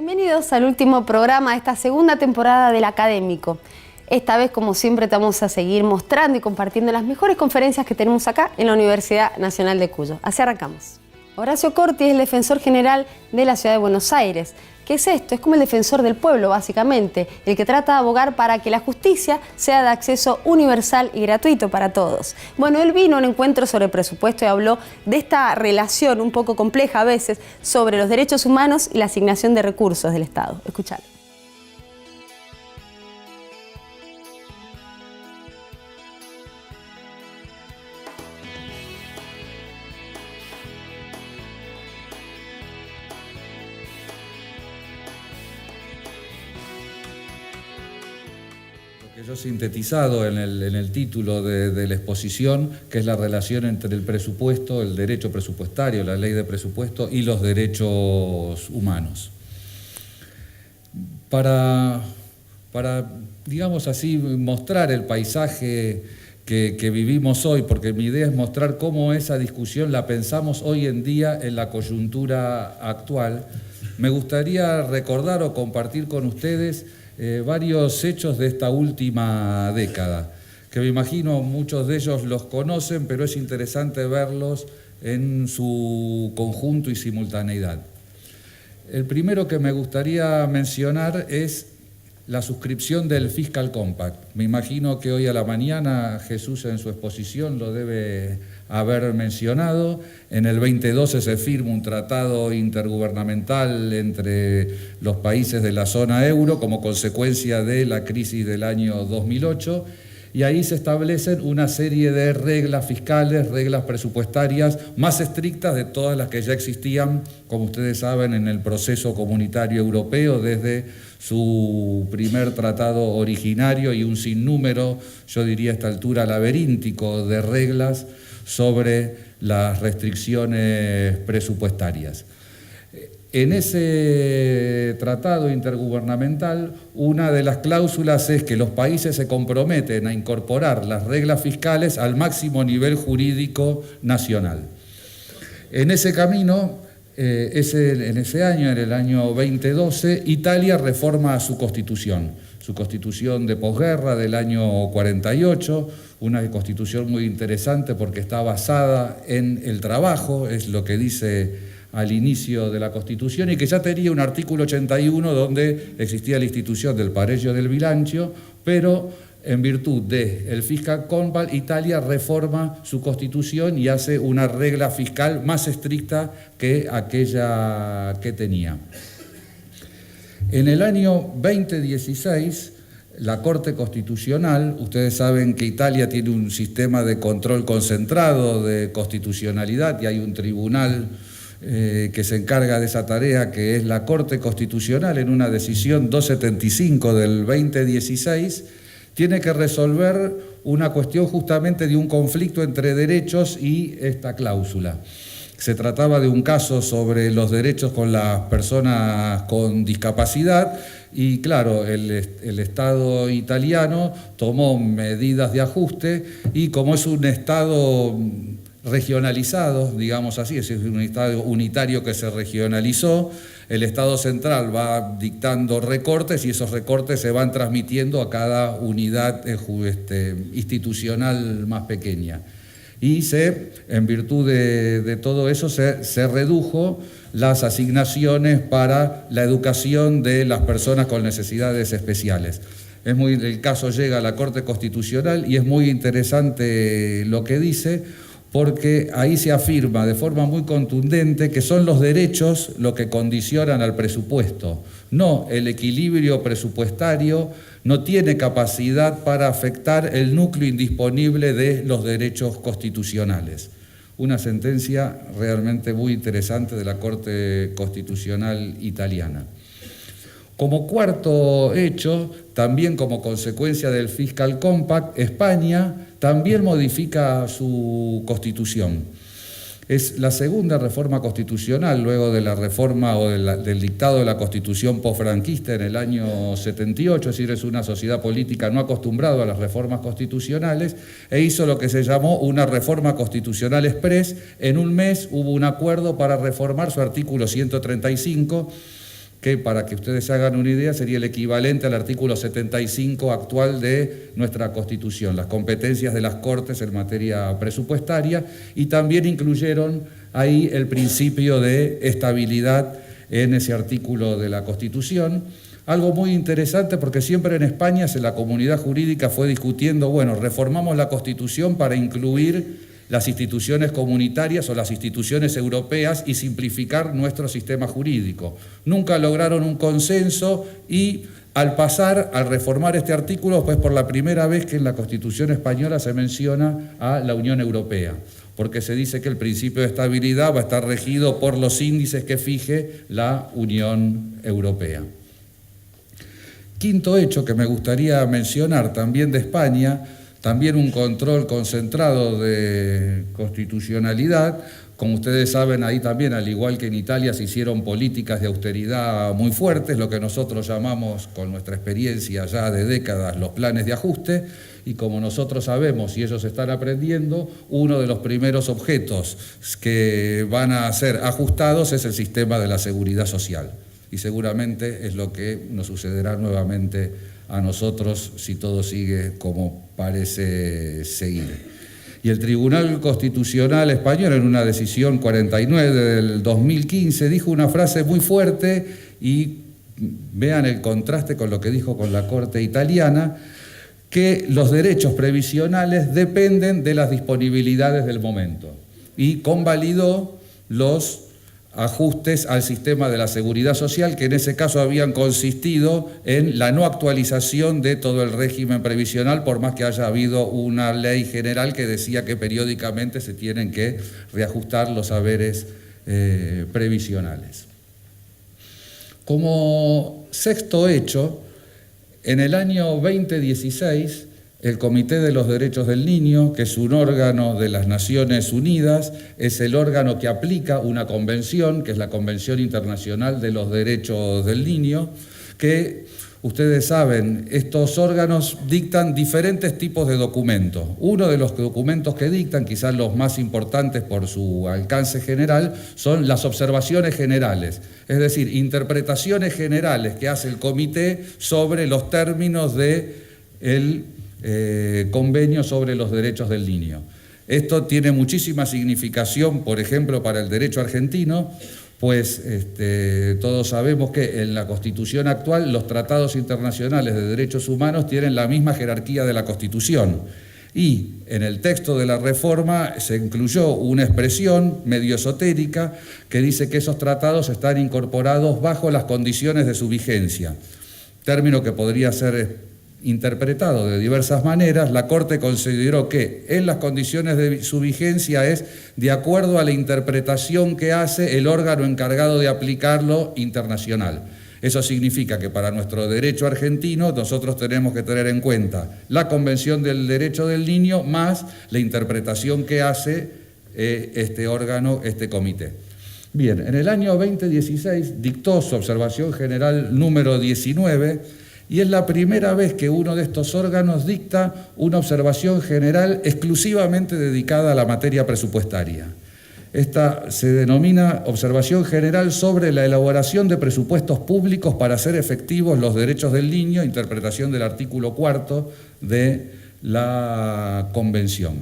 Bienvenidos al último programa de esta segunda temporada del Académico. Esta vez, como siempre, te vamos a seguir mostrando y compartiendo las mejores conferencias que tenemos acá en la Universidad Nacional de Cuyo. Así arrancamos. Horacio Corti es el defensor general de la Ciudad de Buenos Aires. ¿Qué es esto? Es como el defensor del pueblo, básicamente, el que trata de abogar para que la justicia sea de acceso universal y gratuito para todos. Bueno, él vino a un encuentro sobre presupuesto y habló de esta relación un poco compleja a veces sobre los derechos humanos y la asignación de recursos del Estado. Escuchad. Yo he sintetizado en el título de la exposición, que es la relación entre el presupuesto, el derecho presupuestario, la ley de presupuesto y los derechos humanos. Para digamos así, mostrar el paisaje que vivimos hoy, porque mi idea es mostrar cómo esa discusión la pensamos hoy en día en la coyuntura actual, me gustaría recordar o compartir con ustedes varios hechos de esta última década, que me imagino muchos de ellos los conocen, pero es interesante verlos en su conjunto y simultaneidad. El primero que me gustaría mencionar es la suscripción del Fiscal Compact. Me imagino que hoy a la mañana Jesús en su exposición lo debe haber mencionado. En el 2012 se firma un tratado intergubernamental entre los países de la zona euro como consecuencia de la crisis del año 2008 y ahí se establecen una serie de reglas fiscales, reglas presupuestarias más estrictas de todas las que ya existían, como ustedes saben, en el proceso comunitario europeo desde su primer tratado originario y un sinnúmero, yo diría a esta altura, laberíntico de reglas sobre las restricciones presupuestarias. En ese tratado intergubernamental, una de las cláusulas es que los países se comprometen a incorporar las reglas fiscales al máximo nivel jurídico nacional. En ese camino, en ese año, en el año 2012, Italia reforma su constitución de posguerra del año 48, una constitución muy interesante porque está basada en el trabajo, es lo que dice al inicio de la Constitución, y que ya tenía un artículo 81 donde existía la institución del pareggio del bilancio, pero en virtud del Fiscal Compact, Italia reforma su Constitución y hace una regla fiscal más estricta que aquella que tenía. En el año 2016, la Corte Constitucional, ustedes saben que Italia tiene un sistema de control concentrado de constitucionalidad y hay un tribunal que se encarga de esa tarea, que es la Corte Constitucional, en una decisión 275 del 2016, tiene que resolver una cuestión justamente de un conflicto entre derechos y esta cláusula. Se trataba de un caso sobre los derechos con las personas con discapacidad y, claro, el Estado italiano tomó medidas de ajuste y, como es un Estado regionalizado, digamos así, es un Estado unitario que se regionalizó, el Estado central va dictando recortes y esos recortes se van transmitiendo a cada unidad institucional más pequeña. Y en virtud de todo eso se redujo las asignaciones para la educación de las personas con necesidades especiales. El caso llega a la Corte Constitucional y es muy interesante lo que dice, porque ahí se afirma de forma muy contundente que son los derechos lo que condicionan al presupuesto, no el equilibrio presupuestario, no tiene capacidad para afectar el núcleo indisponible de los derechos constitucionales. Una sentencia realmente muy interesante de la Corte Constitucional italiana. Como cuarto hecho, también como consecuencia del Fiscal Compact, España también modifica su constitución. Es la segunda reforma constitucional luego de la reforma o del dictado de la Constitución posfranquista en el año 78, es decir, es una sociedad política no acostumbrada a las reformas constitucionales, e hizo lo que se llamó una reforma constitucional express. En un mes hubo un acuerdo para reformar su artículo 135, que para que ustedes se hagan una idea sería el equivalente al artículo 75 actual de nuestra Constitución, las competencias de las Cortes en materia presupuestaria, y también incluyeron ahí el principio de estabilidad en ese artículo de la Constitución. Algo muy interesante porque siempre en España la comunidad jurídica fue discutiendo, bueno, reformamos la Constitución para incluir las instituciones comunitarias o las instituciones europeas y simplificar nuestro sistema jurídico. Nunca lograron un consenso y al reformar este artículo, pues por la primera vez que en la Constitución española se menciona a la Unión Europea, porque se dice que el principio de estabilidad va a estar regido por los índices que fije la Unión Europea. Quinto hecho que me gustaría mencionar también de España, también un control concentrado de constitucionalidad. Como ustedes saben, ahí también, al igual que en Italia, se hicieron políticas de austeridad muy fuertes, lo que nosotros llamamos, con nuestra experiencia ya de décadas, los planes de ajuste, y como nosotros sabemos y ellos están aprendiendo, uno de los primeros objetos que van a ser ajustados es el sistema de la seguridad social. Y seguramente es lo que nos sucederá nuevamente a nosotros si todo sigue como parece seguir. Y el Tribunal Constitucional Español, en una decisión 49 del 2015, dijo una frase muy fuerte, y vean el contraste con lo que dijo con la Corte italiana, que los derechos previsionales dependen de las disponibilidades del momento, y convalidó los ajustes al sistema de la seguridad social, que en ese caso habían consistido en la no actualización de todo el régimen previsional, por más que haya habido una ley general que decía que periódicamente se tienen que reajustar los haberes previsionales. Como sexto hecho, en el año 2016, el Comité de los Derechos del Niño, que es un órgano de las Naciones Unidas, es el órgano que aplica una convención, que es la Convención Internacional de los Derechos del Niño, que ustedes saben, estos órganos dictan diferentes tipos de documentos. Uno de los documentos que dictan, quizás los más importantes por su alcance general, son las observaciones generales, es decir, interpretaciones generales que hace el comité sobre los términos del convenio sobre los derechos del niño. Esto tiene muchísima significación, por ejemplo, para el derecho argentino, pues todos sabemos que en la Constitución actual los tratados internacionales de derechos humanos tienen la misma jerarquía de la Constitución, y en el texto de la reforma se incluyó una expresión medio esotérica que dice que esos tratados están incorporados bajo las condiciones de su vigencia, término que podría ser interpretado de diversas maneras. La Corte consideró que en las condiciones de su vigencia es de acuerdo a la interpretación que hace el órgano encargado de aplicarlo internacional. Eso significa que para nuestro derecho argentino nosotros tenemos que tener en cuenta la Convención del Derecho del Niño más la interpretación que hace este órgano, este comité. Bien, en el año 2016 dictó su observación general número 19, y es la primera vez que uno de estos órganos dicta una observación general exclusivamente dedicada a la materia presupuestaria. Esta se denomina Observación General sobre la elaboración de presupuestos públicos para hacer efectivos los derechos del niño, interpretación del artículo 4 de la Convención.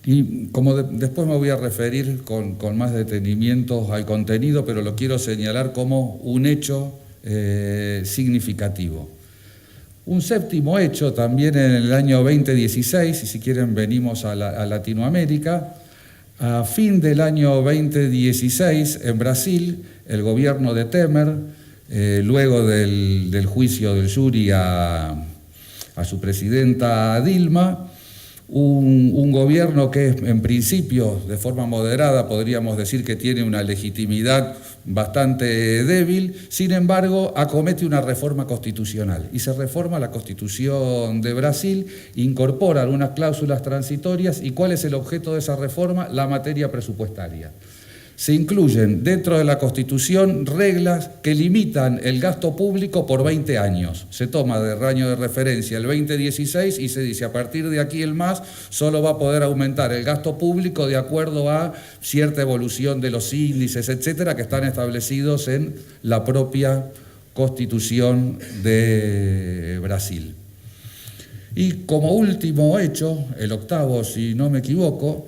Y como después me voy a referir con más detenimiento al contenido, pero lo quiero señalar como un hecho significativo. Un séptimo hecho también en el año 2016, y si quieren venimos a Latinoamérica. A fin del año 2016 en Brasil, el gobierno de Temer, luego del juicio del jury a su presidenta Dilma, un gobierno que en principio, de forma moderada, podríamos decir que tiene una legitimidad bastante débil, sin embargo, acomete una reforma constitucional y se reforma la Constitución de Brasil, incorpora algunas cláusulas transitorias. ¿Y cuál es el objeto de esa reforma? La materia presupuestaria. se incluyen dentro de la Constitución reglas que limitan el gasto público por 20 años. Se toma de año de referencia el 2016 y se dice a partir de aquí el MAS solo va a poder aumentar el gasto público de acuerdo a cierta evolución de los índices, etcétera, que están establecidos en la propia Constitución de Brasil. Y como último hecho, el octavo si no me equivoco,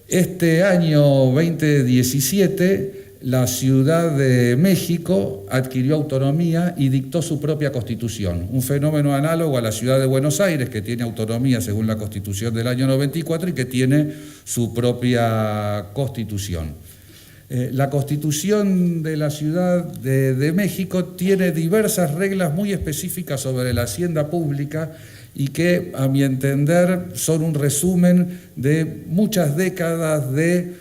este año 2017 la Ciudad de México adquirió autonomía y dictó su propia constitución, un fenómeno análogo a la Ciudad de Buenos Aires, que tiene autonomía según la Constitución del año 94 y que tiene su propia constitución. La Constitución de la Ciudad de México tiene diversas reglas muy específicas sobre la hacienda pública y que, a mi entender, son un resumen de muchas décadas de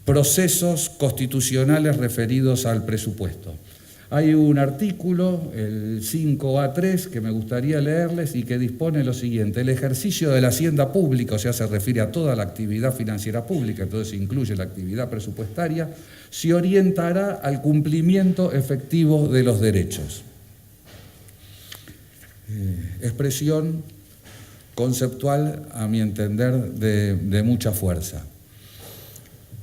procesos constitucionales referidos al presupuesto. Hay un artículo, el 5A3, que me gustaría leerles y que dispone lo siguiente: el ejercicio de la hacienda pública, o sea, se refiere a toda la actividad financiera pública, entonces incluye la actividad presupuestaria, se orientará al cumplimiento efectivo de los derechos. Expresión conceptual, a mi entender, de mucha fuerza.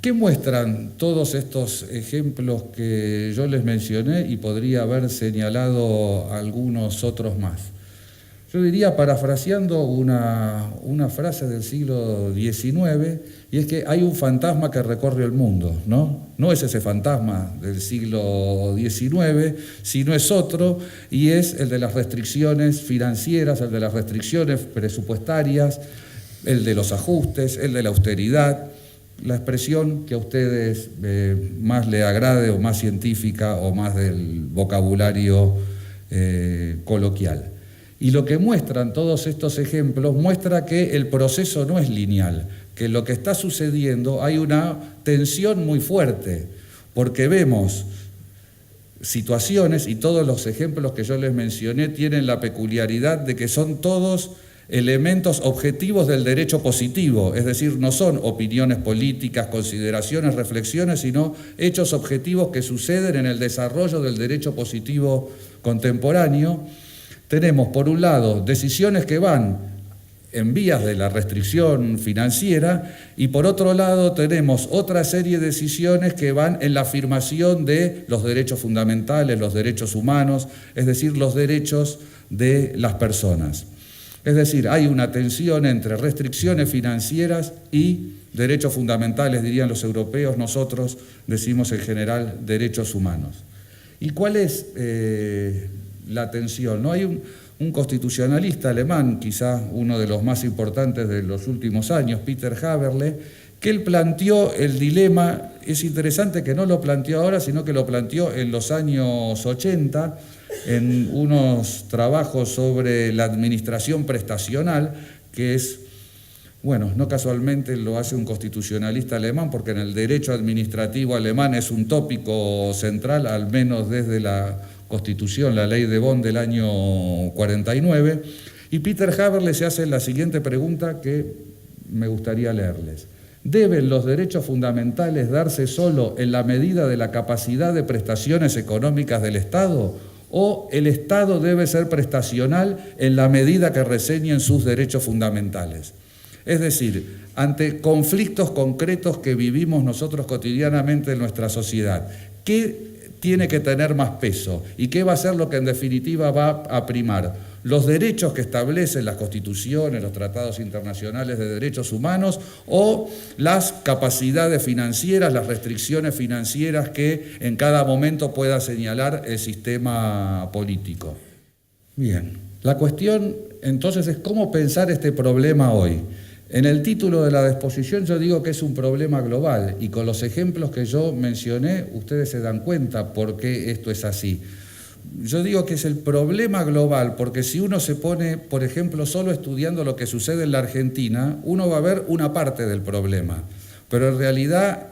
¿Qué muestran todos estos ejemplos que yo les mencioné y podría haber señalado algunos otros más? Yo diría, parafraseando una frase del siglo XIX, y es que hay un fantasma que recorre el mundo, ¿no? No es ese fantasma del siglo XIX, sino es otro, y es el de las restricciones financieras, el de las restricciones presupuestarias, el de los ajustes, el de la austeridad, la expresión que a ustedes más le agrade o más científica o más del vocabulario coloquial. Y lo que muestran todos estos ejemplos muestra que el proceso no es lineal, que lo que está sucediendo hay una tensión muy fuerte, porque vemos situaciones, y todos los ejemplos que yo les mencioné tienen la peculiaridad de que son todos elementos objetivos del derecho positivo, es decir, no son opiniones políticas, consideraciones, reflexiones, sino hechos objetivos que suceden en el desarrollo del derecho positivo contemporáneo. Tenemos, por un lado, decisiones que van en vías de la restricción financiera y, por otro lado, tenemos otra serie de decisiones que van en la afirmación de los derechos fundamentales, los derechos humanos, es decir, los derechos de las personas. Es decir, hay una tensión entre restricciones financieras y derechos fundamentales, dirían los europeos, nosotros decimos en general derechos humanos. ¿Y cuál es la tensión? ¿No? Hay un constitucionalista alemán, quizá uno de los más importantes de los últimos años, Peter Haberle, que él planteó el dilema. Es interesante que no lo planteó ahora, sino que lo planteó en los años 80, en unos trabajos sobre la administración prestacional, que es, bueno, no casualmente lo hace un constitucionalista alemán, porque en el derecho administrativo alemán es un tópico central, al menos desde la Constitución, la ley de Bonn del año 49, y Peter Haberle se hace la siguiente pregunta que me gustaría leerles. ¿Deben los derechos fundamentales darse solo en la medida de la capacidad de prestaciones económicas del Estado? ¿O el Estado debe ser prestacional en la medida que reseñen sus derechos fundamentales? Es decir, ante conflictos concretos que vivimos nosotros cotidianamente en nuestra sociedad, ¿qué tiene que tener más peso? ¿Y qué va a ser lo que en definitiva va a primar? ¿Los derechos que establecen las constituciones, los tratados internacionales de derechos humanos, o las capacidades financieras, las restricciones financieras que en cada momento pueda señalar el sistema político? Bien, la cuestión entonces es cómo pensar este problema hoy. En el título de la exposición yo digo que es un problema global, y con los ejemplos que yo mencioné ustedes se dan cuenta por qué esto es así. Yo digo que es el problema global porque si uno se pone, por ejemplo, solo estudiando lo que sucede en la Argentina, uno va a ver una parte del problema, pero en realidad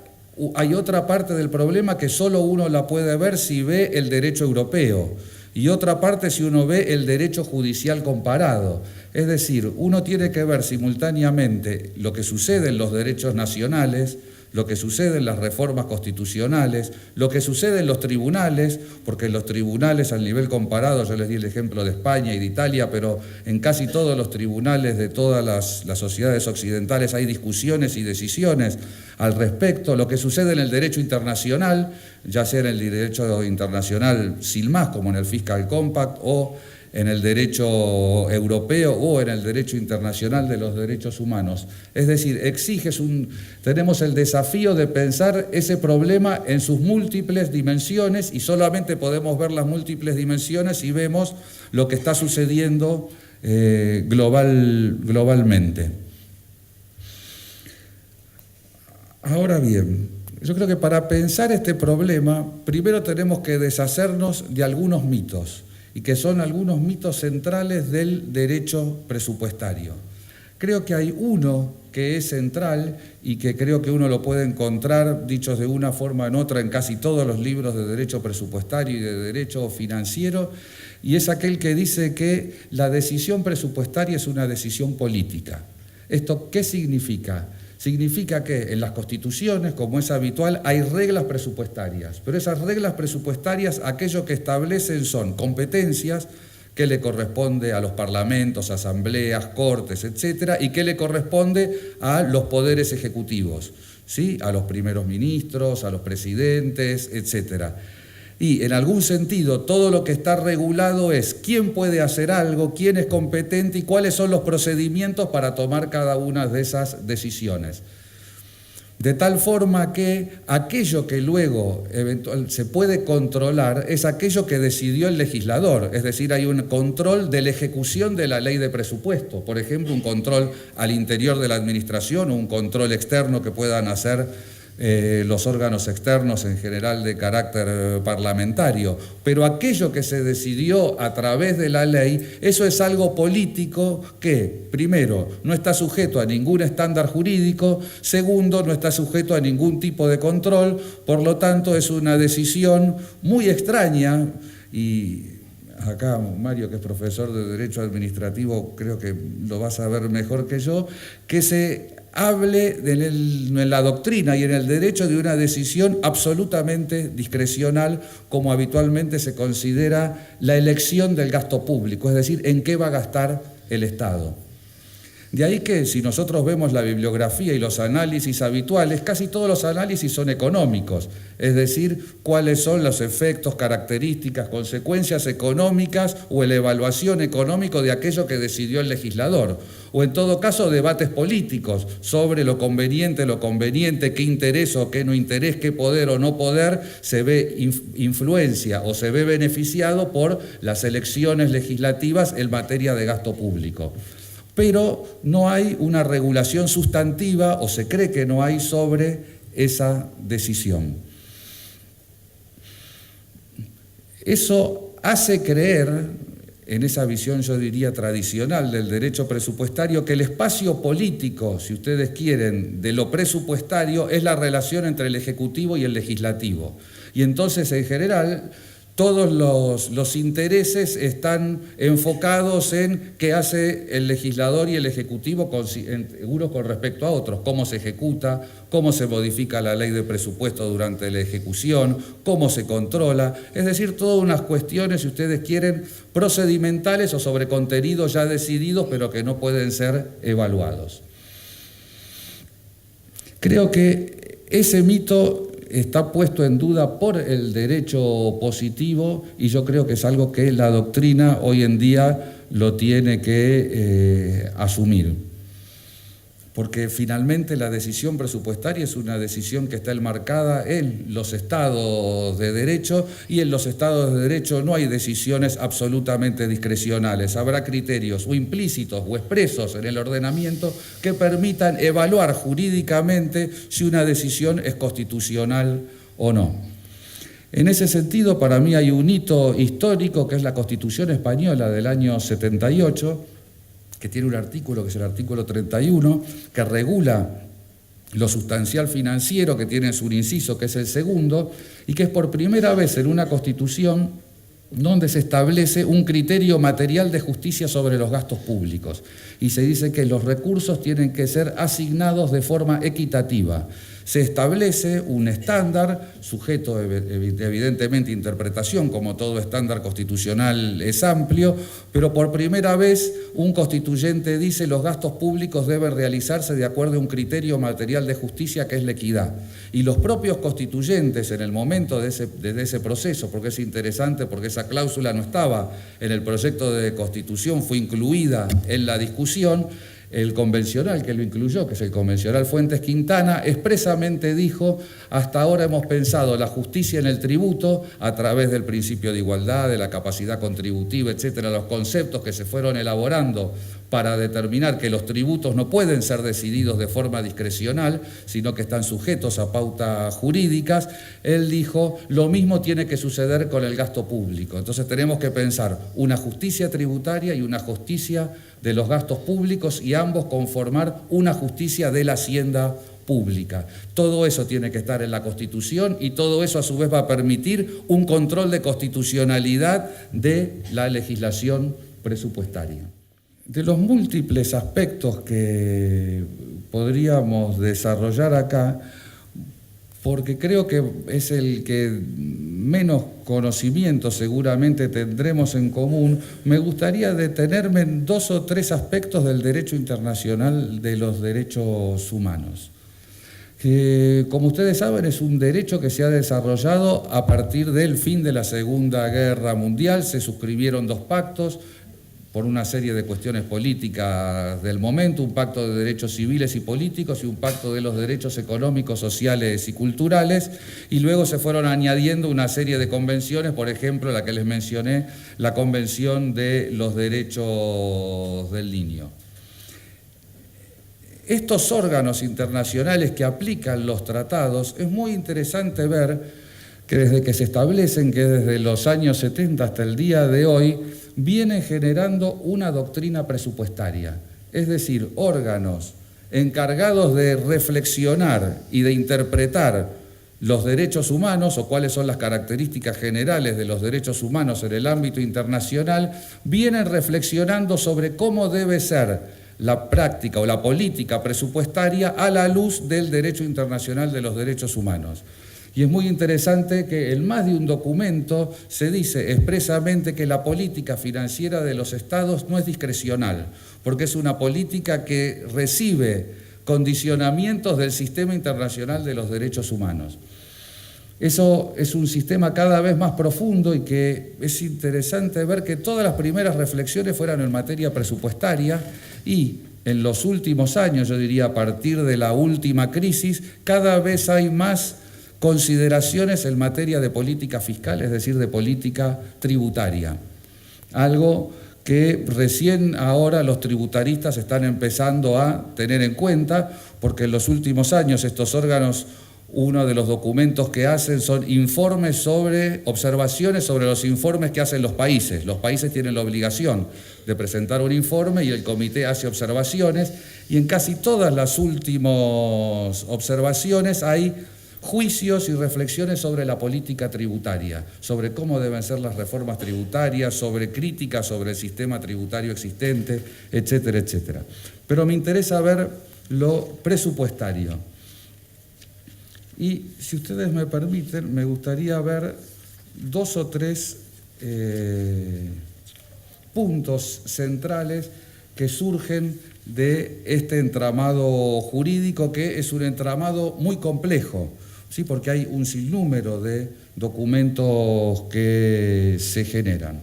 hay otra parte del problema que solo uno la puede ver si ve el derecho europeo, y otra parte si uno ve el derecho judicial comparado. Es decir, uno tiene que ver simultáneamente lo que sucede en los derechos nacionales, lo que sucede en las reformas constitucionales, lo que sucede en los tribunales, porque en los tribunales al nivel comparado, yo les di el ejemplo de España y de Italia, pero en casi todos los tribunales de todas las sociedades occidentales hay discusiones y decisiones al respecto, lo que sucede en el derecho internacional, ya sea en el derecho internacional sin más, como en el Fiscal Compact, o en el derecho europeo o en el derecho internacional de los derechos humanos. Es decir, tenemos el desafío de pensar ese problema en sus múltiples dimensiones y solamente podemos ver las múltiples dimensiones si vemos lo que está sucediendo globalmente. Ahora bien, yo creo que para pensar este problema, primero tenemos que deshacernos de algunos mitos, y que son algunos mitos centrales del derecho presupuestario. Creo que hay uno que es central y que creo que uno lo puede encontrar, dichos de una forma o en otra, en casi todos los libros de derecho presupuestario y de derecho financiero, y es aquel que dice que la decisión presupuestaria es una decisión política. ¿Esto qué significa? Significa que en las constituciones, como es habitual, hay reglas presupuestarias, pero esas reglas presupuestarias aquello que establecen son competencias que le corresponde a los parlamentos, asambleas, cortes, etcétera, y que le corresponde a los poderes ejecutivos, ¿sí? A los primeros ministros, a los presidentes, etcétera. Y en algún sentido todo lo que está regulado es quién puede hacer algo, quién es competente y cuáles son los procedimientos para tomar cada una de esas decisiones. De tal forma que aquello que luego se puede controlar es aquello que decidió el legislador, es decir, hay un control de la ejecución de la ley de presupuesto, por ejemplo, un control al interior de la administración o un control externo que puedan hacer los órganos externos en general de carácter parlamentario, pero aquello que se decidió a través de la ley, eso es algo político que, primero, no está sujeto a ningún estándar jurídico, segundo, no está sujeto a ningún tipo de control, por lo tanto es una decisión muy extraña y acá Mario, que es profesor de Derecho Administrativo, creo que lo va a saber mejor que yo, que se hable en la doctrina y en el derecho de una decisión absolutamente discrecional, como habitualmente se considera la elección del gasto público, es decir, en qué va a gastar el Estado. De ahí que si nosotros vemos la bibliografía y los análisis habituales, casi todos los análisis son económicos, es decir, cuáles son los efectos, características, consecuencias económicas o la evaluación económica de aquello que decidió el legislador, o en todo caso debates políticos sobre lo conveniente, qué interés o qué no interés, qué poder o no poder se ve influencia o se ve beneficiado por las elecciones legislativas en materia de gasto público. Pero no hay una regulación sustantiva, o se cree que no hay, sobre esa decisión. Eso hace creer, en esa visión yo diría tradicional del derecho presupuestario, que el espacio político, si ustedes quieren, de lo presupuestario es la relación entre el Ejecutivo y el Legislativo. Y entonces, en general, todos los intereses están enfocados en qué hace el legislador y el ejecutivo unos con respecto a otros, cómo se ejecuta, cómo se modifica la ley de presupuesto durante la ejecución, cómo se controla, es decir, todas unas cuestiones, si ustedes quieren, procedimentales o sobre contenidos ya decididos, pero que no pueden ser evaluados. Creo que ese mito está puesto en duda por el derecho positivo y yo creo que es algo que la doctrina hoy en día lo tiene que asumir. Porque finalmente la decisión presupuestaria es una decisión que está enmarcada en los estados de derecho y en los estados de derecho no hay decisiones absolutamente discrecionales. Habrá criterios o implícitos o expresos en el ordenamiento que permitan evaluar jurídicamente si una decisión es constitucional o no. En ese sentido, para mí hay un hito histórico que es la Constitución Española del año 78, que tiene un artículo, que es el artículo 31, que regula lo sustancial financiero, que tiene su inciso, que es el segundo, y que es por primera vez en una Constitución donde se establece un criterio material de justicia sobre los gastos públicos. Y se dice que los recursos tienen que ser asignados de forma equitativa. Se establece un estándar, sujeto evidentemente a interpretación, como todo estándar constitucional es amplio, pero por primera vez un constituyente dice los gastos públicos deben realizarse de acuerdo a un criterio material de justicia que es la equidad. Y los propios constituyentes en el momento de ese proceso, porque es interesante, porque esa cláusula no estaba en el proyecto de Constitución, fue incluida en la discusión, el convencional que lo incluyó, que es el convencional Fuentes Quintana, expresamente dijo: hasta ahora hemos pensado la justicia en el tributo a través del principio de igualdad, de la capacidad contributiva, etcétera, los conceptos que se fueron elaborando para determinar que los tributos no pueden ser decididos de forma discrecional, sino que están sujetos a pautas jurídicas. Él dijo, lo mismo tiene que suceder con el gasto público. Entonces tenemos que pensar una justicia tributaria y una justicia de los gastos públicos y ambos conformar una justicia de la hacienda pública. Todo eso tiene que estar en la Constitución y todo eso a su vez va a permitir un control de constitucionalidad de la legislación presupuestaria. De los múltiples aspectos que podríamos desarrollar acá, porque creo que es el que menos conocimiento seguramente tendremos en común, me gustaría detenerme en 2 o 3 aspectos del derecho internacional de los derechos humanos. Que, como ustedes saben, es un derecho que se ha desarrollado a partir del fin de la Segunda Guerra Mundial. Se suscribieron 2 pactos, por una serie de cuestiones políticas del momento, un pacto de derechos civiles y políticos y un pacto de los derechos económicos, sociales y culturales, y luego se fueron añadiendo una serie de convenciones, por ejemplo, la que les mencioné, la Convención de los Derechos del Niño. Estos órganos internacionales que aplican los tratados, es muy interesante ver que desde que se establecen, que desde los años 70 hasta el día de hoy, viene generando una doctrina presupuestaria, es decir, órganos encargados de reflexionar y de interpretar los derechos humanos o cuáles son las características generales de los derechos humanos en el ámbito internacional, vienen reflexionando sobre cómo debe ser la práctica o la política presupuestaria a la luz del derecho internacional de los derechos humanos. Y es muy interesante que en más de un documento se dice expresamente que la política financiera de los estados no es discrecional, porque es una política que recibe condicionamientos del sistema internacional de los derechos humanos. Eso es un sistema cada vez más profundo y que es interesante ver que todas las primeras reflexiones fueron en materia presupuestaria y en los últimos años, yo diría a partir de la última crisis, cada vez hay más consideraciones en materia de política fiscal, es decir, de política tributaria. Algo que recién ahora los tributaristas están empezando a tener en cuenta, porque en los últimos años estos órganos, uno de los documentos que hacen son informes sobre, observaciones sobre los informes que hacen los países. Los países tienen la obligación de presentar un informe y el comité hace observaciones, y en casi todas las últimas observaciones hay juicios y reflexiones sobre la política tributaria, sobre cómo deben ser las reformas tributarias, sobre críticas sobre el sistema tributario existente, etcétera, etcétera. Pero me interesa ver lo presupuestario. Y si ustedes me permiten, me gustaría ver 2 o 3 puntos centrales que surgen de este entramado jurídico, que es un entramado muy complejo, ¿sí? Porque hay un sinnúmero de documentos que se generan.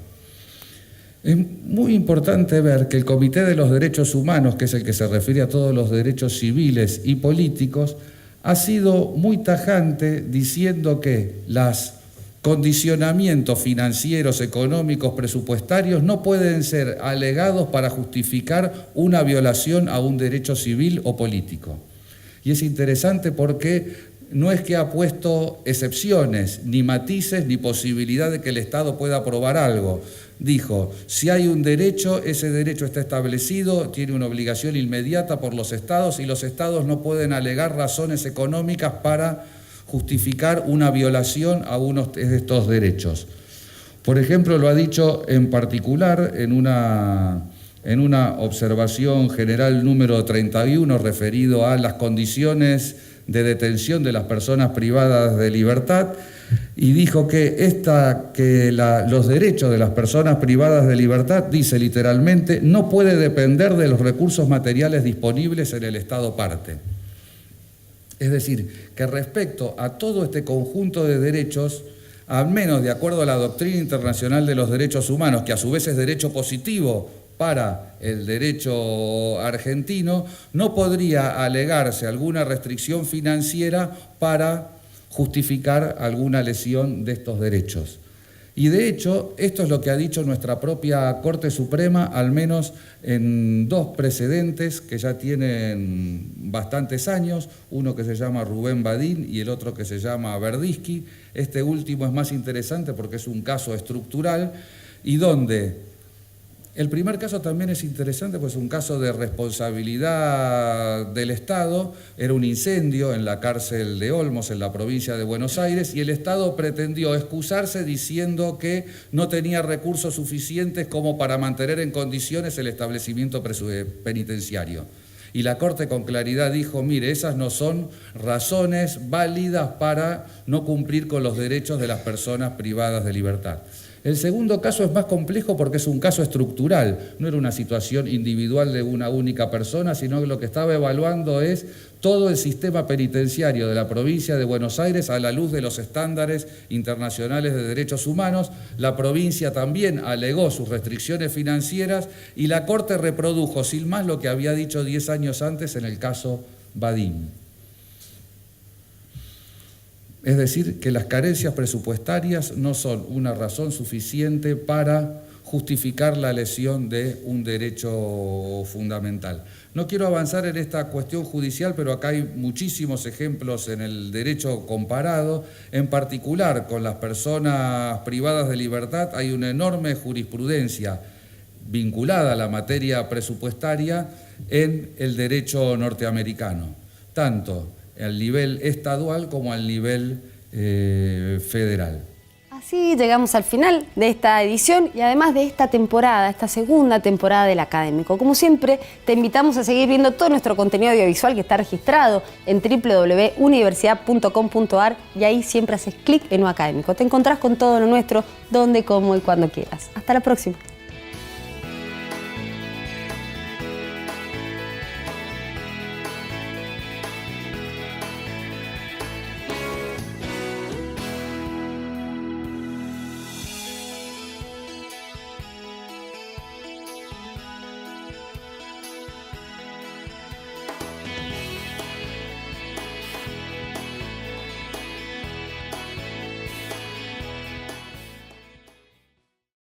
Es muy importante ver que el Comité de los Derechos Humanos, que es el que se refiere a todos los derechos civiles y políticos, ha sido muy tajante diciendo que los condicionamientos financieros, económicos, presupuestarios no pueden ser alegados para justificar una violación a un derecho civil o político. Y es interesante porque no es que ha puesto excepciones, ni matices, ni posibilidad de que el Estado pueda aprobar algo. Dijo, si hay un derecho, ese derecho está establecido, tiene una obligación inmediata por los Estados y los Estados no pueden alegar razones económicas para justificar una violación a uno de estos derechos. Por ejemplo, lo ha dicho en particular en una observación general número 31 referido a las condiciones de detención de las personas privadas de libertad, y dijo que los derechos de las personas privadas de libertad, dice literalmente, no puede depender de los recursos materiales disponibles en el Estado parte. Es decir, que respecto a todo este conjunto de derechos, al menos de acuerdo a la doctrina internacional de los derechos humanos, que a su vez es derecho positivo para el derecho argentino, no podría alegarse alguna restricción financiera para justificar alguna lesión de estos derechos. Y de hecho, esto es lo que ha dicho nuestra propia Corte Suprema, al menos en dos precedentes que ya tienen bastantes años, uno que se llama Rubén Badín y el otro que se llama Verdisky. Este último es más interesante porque es un caso estructural y donde el primer caso también es interesante, pues es un caso de responsabilidad del Estado, era un incendio en la cárcel de Olmos, en la provincia de Buenos Aires, y el Estado pretendió excusarse diciendo que no tenía recursos suficientes como para mantener en condiciones el establecimiento penitenciario. Y la Corte con claridad dijo, mire, esas no son razones válidas para no cumplir con los derechos de las personas privadas de libertad. El segundo caso es más complejo porque es un caso estructural, no era una situación individual de una única persona, sino que lo que estaba evaluando es todo el sistema penitenciario de la provincia de Buenos Aires a la luz de los estándares internacionales de derechos humanos. La provincia también alegó sus restricciones financieras y la Corte reprodujo sin más lo que había dicho 10 años antes en el caso Badín. Es decir, que las carencias presupuestarias no son una razón suficiente para justificar la lesión de un derecho fundamental. No quiero avanzar en esta cuestión judicial, pero acá hay muchísimos ejemplos en el derecho comparado. En particular, con las personas privadas de libertad hay una enorme jurisprudencia vinculada a la materia presupuestaria en el derecho norteamericano, tanto al nivel estadual como al nivel federal. Así llegamos al final de esta edición y además de esta temporada, esta segunda temporada del Académico. Como siempre, te invitamos a seguir viendo todo nuestro contenido audiovisual que está registrado en www.universidad.com.ar y ahí siempre haces clic en Un Académico. Te encontrás con todo lo nuestro, donde, cómo y cuando quieras. Hasta la próxima.